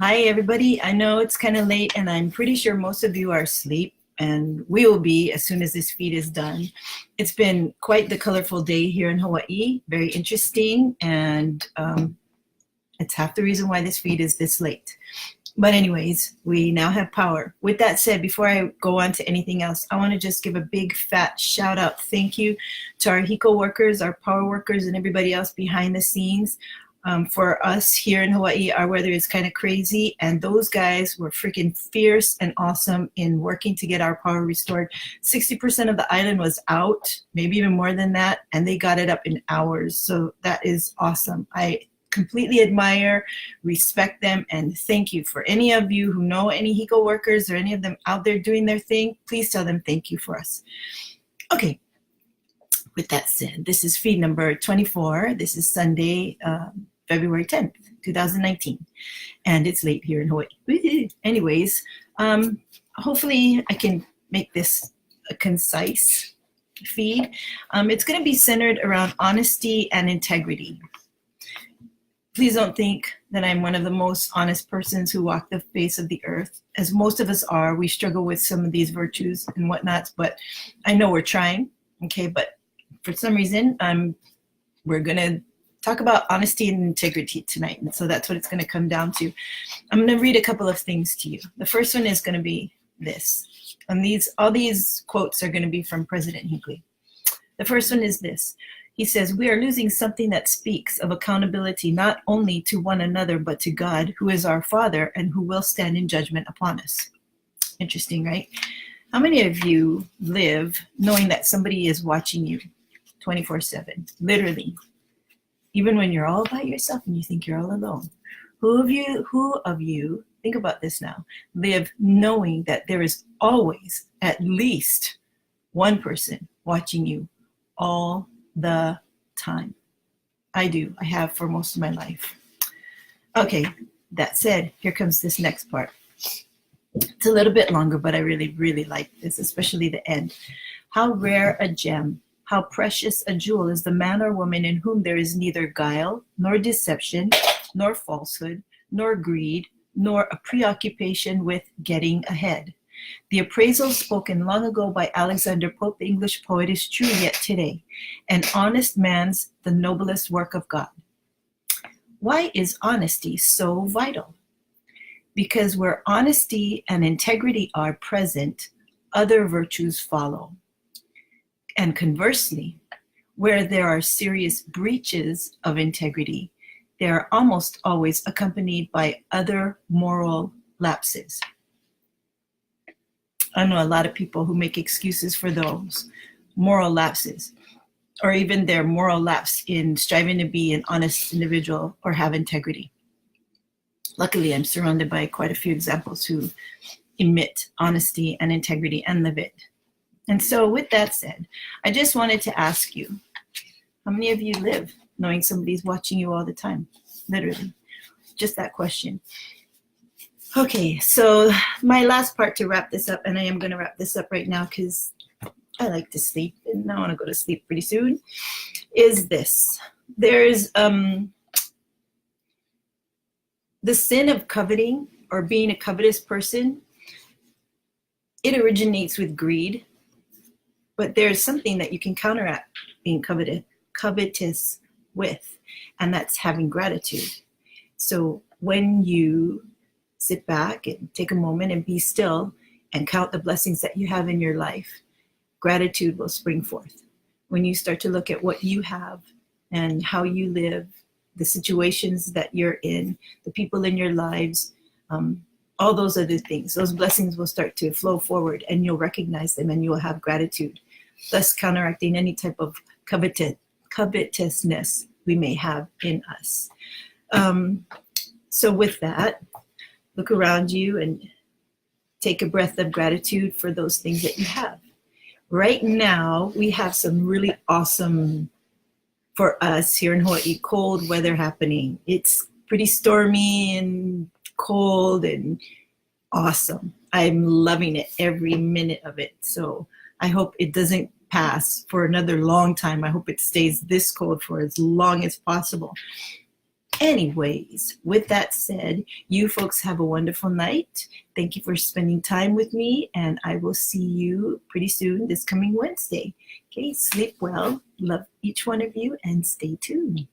Hi, everybody. I know it's kind of late, and I'm pretty sure most of you are asleep, and we will be as soon as this feed is done. It's been quite the colorful day here in Hawaii, very interesting, and it's half the reason why this feed is this late. But anyways, we now have power. With that said, before I go on to anything else, I want to just give a big fat shout out thank you to our HECO workers, our power workers, and everybody else behind the scenes. For us here in Hawaii, our weather is kind of crazy, and those guys were freaking fierce and awesome in working to get our power restored. 60% of the island was out, maybe even more than that, and they got it up in hours. So that is awesome. I completely admire, respect them, and thank you. For any of you who know any HECO workers or any of them out there doing their thing, please tell them thank you for us. Okay, with that said, this is feed number 24. This is Sunday, February 10th, 2019, and it's late here in Hawaii. Anyways, hopefully I can make this a concise feed. It's going to be centered around honesty and integrity. Please don't think that I'm one of the most honest persons who walk the face of the earth. As most of us are, we struggle with some of these virtues and whatnots, but I know we're trying, okay? But for some reason, we're going to talk about honesty and integrity tonight, and so that's what it's going to come down to. I'm going to read a couple of things to you. The first one is going to be this, and all these quotes are going to be from President Hinckley. The first one is this. He says, "We are losing something that speaks of accountability not only to one another, but to God, who is our Father and who will stand in judgment upon us." Interesting, right? How many of you live knowing that somebody is watching you 24/7, literally, even when you're all by yourself and you think you're all alone? Who of you, think about this now, live knowing that there is always at least one person watching you all the time? I do. I have for most of my life. Okay, that said, here comes this next part. It's a little bit longer, but I really, really like this, especially the end. "How rare a gem, how precious a jewel is the man or woman in whom there is neither guile, nor deception, nor falsehood, nor greed, nor a preoccupation with getting ahead. The appraisal spoken long ago by Alexander Pope, the English poet, is true yet today. An honest man's the noblest work of God." Why is honesty so vital? Because where honesty and integrity are present, other virtues follow. And conversely, where there are serious breaches of integrity, they are almost always accompanied by other moral lapses. I know a lot of people who make excuses for those moral lapses, or even their moral lapse in striving to be an honest individual or have integrity. Luckily, I'm surrounded by quite a few examples who emit honesty and integrity and live it. And so with that said, I just wanted to ask you, how many of you live knowing somebody's watching you all the time? Literally, just that question. Okay, so my last part to wrap this up, and I am going to wrap this up right now because I like to sleep and I want to go to sleep pretty soon, is this. There's the sin of coveting or being a covetous person. It originates with greed, but there's something that you can counteract being covetous with, and that's having gratitude. So when you sit back and take a moment and be still and count the blessings that you have in your life, gratitude will spring forth. When you start to look at what you have and how you live, the situations that you're in, the people in your lives, all those other things, those blessings will start to flow forward and you'll recognize them and you'll have gratitude, thus counteracting any type of covetousness we may have in us. So with that, look around you and take a breath of gratitude for those things that you have. Right now, we have some really awesome, for us here in Hawaii, cold weather happening. It's pretty stormy and cold and awesome. I'm loving it, every minute of it. So I hope it doesn't pass for another long time. I hope it stays this cold for as long as possible. Anyways, with that said, you folks have a wonderful night. Thank you for spending time with me, and I will see you pretty soon this coming Wednesday. Okay, sleep well. Love each one of you, and stay tuned.